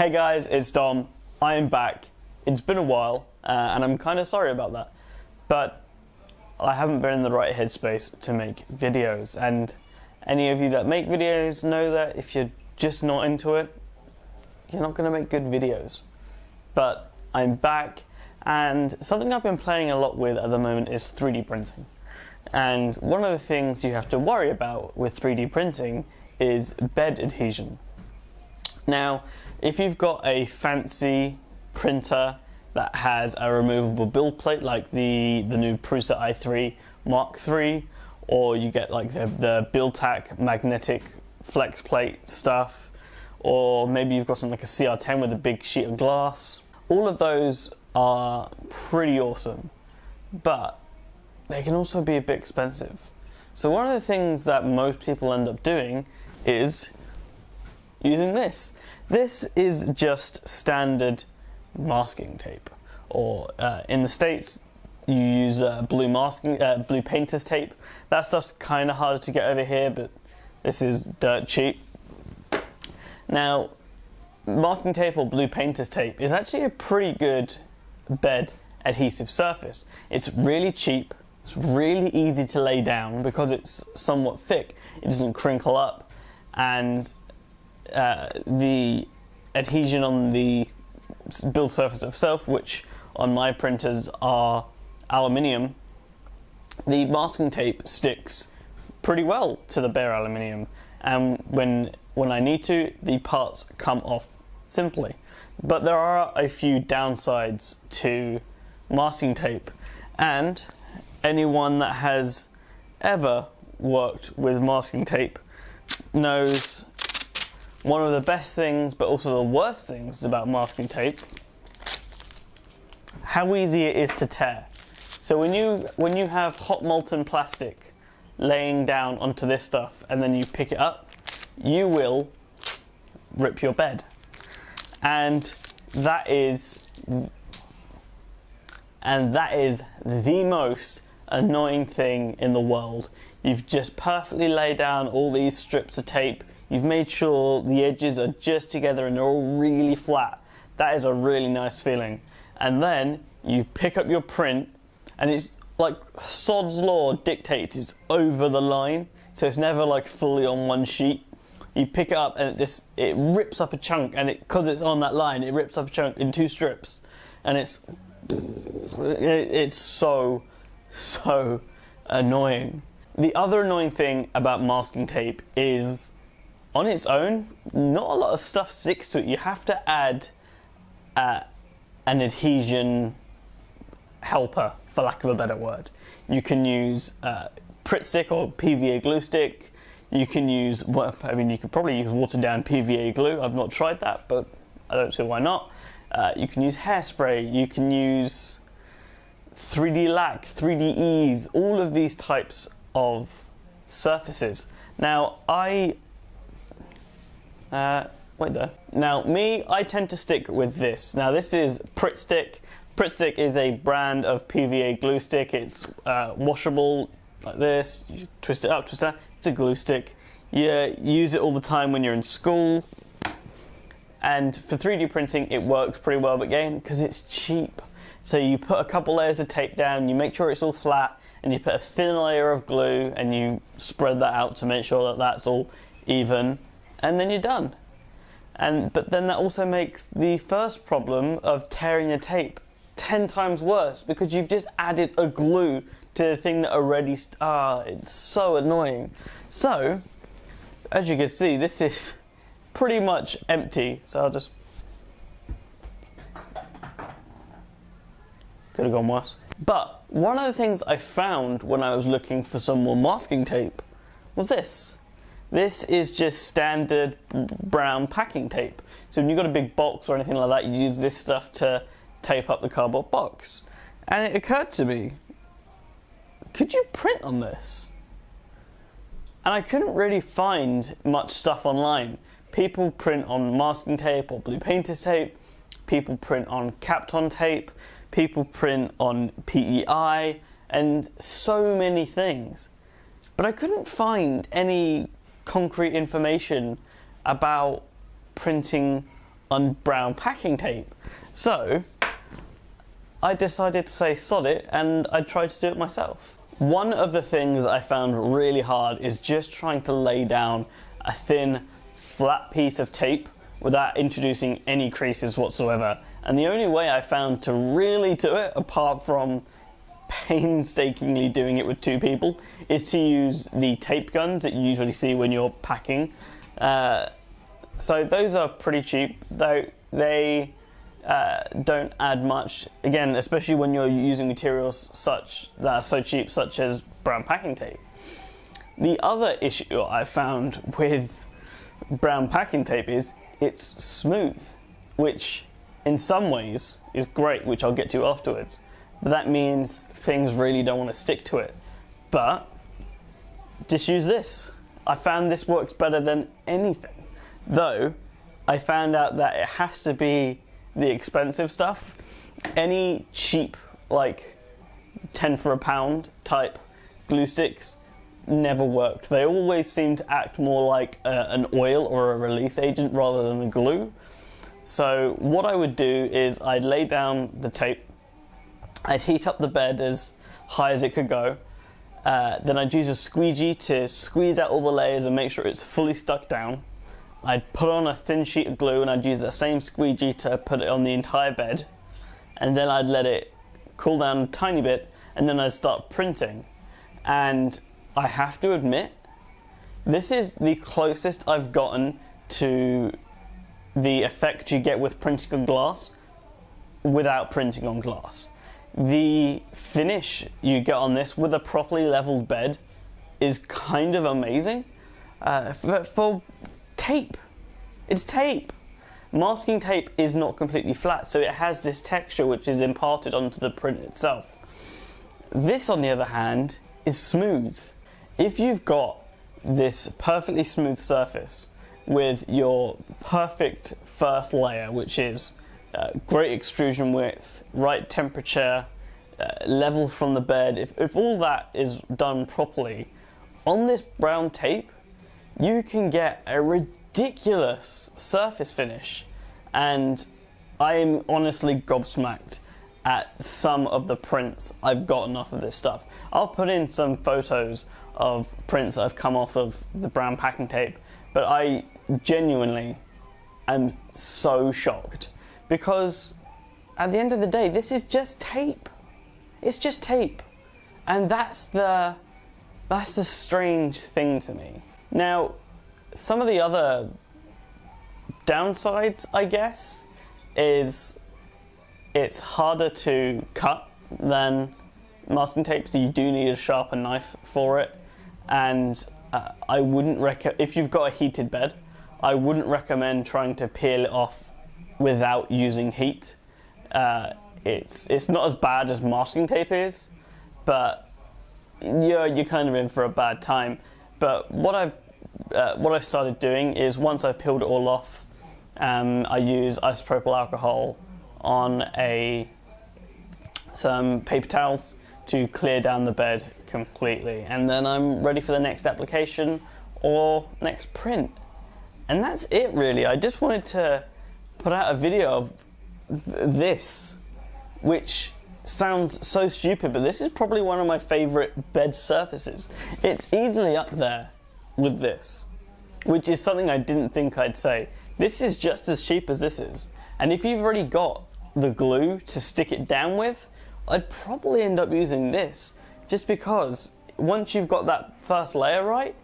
Hey guys, it's Dom. I am back. It's been a while, and I'm kind of sorry about that. But I haven't been in the right headspace to make videos, and any of you that make videos know that if you're just not into it, you're not going to make good videos. But I'm back, and something I've been playing a lot with at the moment is 3D printing. And one of the things you have to worry about with 3D printing is bed adhesion. Now, if you've got a fancy printer that has a removable build plate like the new Prusa i3 Mark III, or you get like the Buildtac magnetic flex plate stuff, or maybe you've got something like a CR10 with a big sheet of glass, all of those are pretty awesome, but they can also be a bit expensive. So one of the things that most people end up doing is using this. This is just standard masking tape, or in the States you use blue painter's tape. That stuff's kind of harder to get over here, but this is dirt cheap. Now, masking tape or blue painter's tape is actually a pretty good bed adhesive surface. It's really cheap, it's really easy to lay down because it's somewhat thick, it doesn't crinkle up, and the adhesion on the build surface itself, which on my printers are aluminium, the masking tape sticks pretty well to the bare aluminium, and when I need to, the parts come off simply. But there are a few downsides to masking tape, and anyone that has ever worked with masking tape knows one of the best things, but also the worst things about masking tape, how easy it is to tear. So when you have hot molten plastic laying down onto this stuff and then you pick it up, you will rip your bed. And that is the most annoying thing in the world. You've just perfectly laid down all these strips of tape. You've made sure the edges are just together and they're all really flat. That is a really nice feeling. And then you pick up your print and it's like Sod's Law dictates it's over the line. So it's never like fully on one sheet. You pick it up and it rips up a chunk, and because it's on that line, it rips up a chunk in two strips. And it's so annoying. The other annoying thing about masking tape is, on its own, not a lot of stuff sticks to it. You have to add an adhesion helper, for lack of a better word. You can use Pritt stick or PVA glue stick. You can use, well, I mean, you could probably use watered down PVA glue. I've not tried that, but I don't see why not. You can use hairspray. You can use 3D lac, 3D ease, all of these types of surfaces. Now, I tend to stick with this. Now, this is Pritt stick. Pritt stick is a brand of PVA glue stick. It's washable like this. You twist it up, twist it down. It's a glue stick. You use it all the time when you're in school. And for 3D printing, it works pretty well, but again, because it's cheap. So you put a couple layers of tape down, you make sure it's all flat, and you put a thin layer of glue, and you spread that out to make sure that that's all even, and then you're done. But then that also makes the first problem of tearing the tape 10 times worse, because you've just added a glue to the thing that already, it's so annoying. So, as you can see, this is pretty much empty, so I'll just, could have gone worse. But one of the things I found when I was looking for some more masking tape was this. This is just standard brown packing tape. So when you've got a big box or anything like that, you use this stuff to tape up the cardboard box. And it occurred to me, could you print on this? And I couldn't really find much stuff online. People print on masking tape or blue painter's tape. People print on Kapton tape. People print on PEI, and so many things. But I couldn't find any concrete information about printing on brown packing tape. So I decided to say sod it, and I tried to do it myself. One of the things that I found really hard is just trying to lay down a thin, flat piece of tape without introducing any creases whatsoever. And the only way I found to really do it, apart from painstakingly doing it with two people, is to use the tape guns that you usually see when you're packing. So those are pretty cheap, though they don't add much, again, especially when you're using materials that are so cheap, such as brown packing tape. The other issue I found with brown packing tape is it's smooth, which in some ways is great, which I'll get to afterwards, but that means things really don't want to stick to it. But just use this. I found this works better than anything, though I found out that it has to be the expensive stuff. Any cheap, like 10 for a pound type glue sticks never worked. They always seem to act more like an oil or a release agent rather than a glue. So what I would do is I'd lay down the tape, I'd heat up the bed as high as it could go, then I'd use a squeegee to squeeze out all the layers and make sure it's fully stuck down. I'd put on a thin sheet of glue and I'd use the same squeegee to put it on the entire bed, and then I'd let it cool down a tiny bit, and then I'd start printing. And I have to admit, this is the closest I've gotten to the effect you get with printing on glass without printing on glass. The finish you get on this with a properly leveled bed is kind of amazing. For tape, it's tape. Masking tape is not completely flat, so it has this texture which is imparted onto the print itself. This, on the other hand, is smooth. If you've got this perfectly smooth surface with your perfect first layer, which is great extrusion width, right temperature, level from the bed, if all that is done properly, on this brown tape, you can get a ridiculous surface finish. And I am honestly gobsmacked at some of the prints I've gotten off of this stuff. I'll put in some photos of prints I've come off of the brown packing tape, but I genuinely am so shocked, because at the end of the day, this is just tape. It's just tape. And that's the strange thing to me. Now, some of the other downsides, I guess, is it's harder to cut than masking tape, so you do need a sharper knife for it. And I wouldn't if you've got a heated bed, I wouldn't recommend trying to peel it off without using heat. It's not as bad as masking tape is, but you're kind of in for a bad time. But what I've started doing is, once I've peeled it all off, I use isopropyl alcohol on some paper towels to clear down the bed completely, and then I'm ready for the next application or next print. And that's it, really. I just wanted to put out a video of this, which sounds so stupid, but this is probably one of my favorite bed surfaces. It's easily up there with this, which is something I didn't think I'd say. This is just as cheap as this is, and if you've already got the glue to stick it down with, I'd probably end up using this, just because once you've got that first layer right,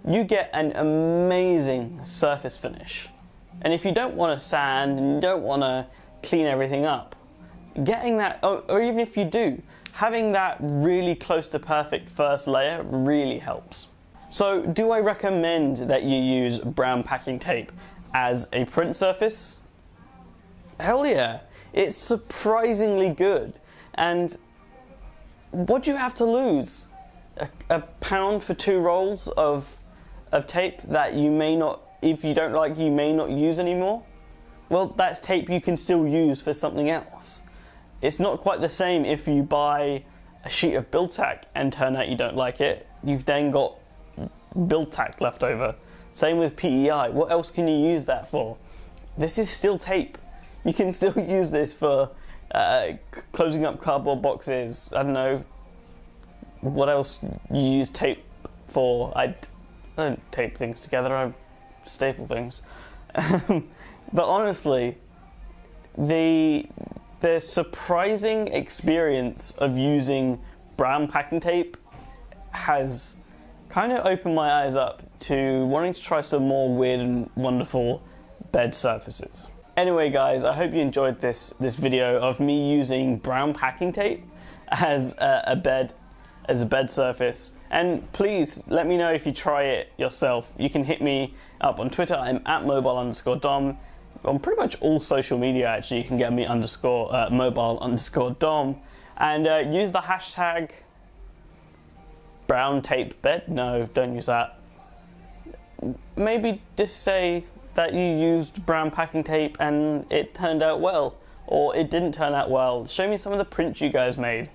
you get an amazing surface finish. And if you don't want to sand and you don't want to clean everything up, getting that, or even if you do, having that really close to perfect first layer really helps. So, do I recommend that you use brown packing tape as a print surface? Hell yeah! It's surprisingly good. And what do you have to lose? A pound for 2 rolls of tape that you may not, if you don't like, you may not use anymore? Well, that's tape you can still use for something else. It's not quite the same if you buy a sheet of build tack and turn out you don't like it. You've then got build tack left over. Same with PEI. What else can you use that for? this is still tape. You can still use this for closing up cardboard boxes. I don't know what else you use tape for. I don't tape things together, I staple things. But honestly, the surprising experience of using brown packing tape has kind of opened my eyes up to wanting to try some more weird and wonderful bed surfaces. Anyway guys, I hope you enjoyed this video of me using brown packing tape as a bed surface, and please let me know if you try it yourself. You can hit me up on Twitter. I'm at mobile_dom. On pretty much all social media actually you can get me mobile_dom, and use the hashtag brown tape bed. No, don't use that. Maybe just say that you used brown packing tape and it turned out well, or it didn't turn out well. Show me some of the prints you guys made.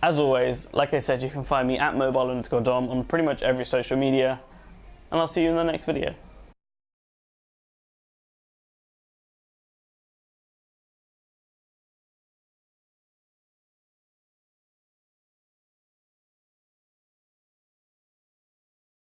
As always, like I said, you can find me at mobile_dom on pretty much every social media, and I'll see you in the next video.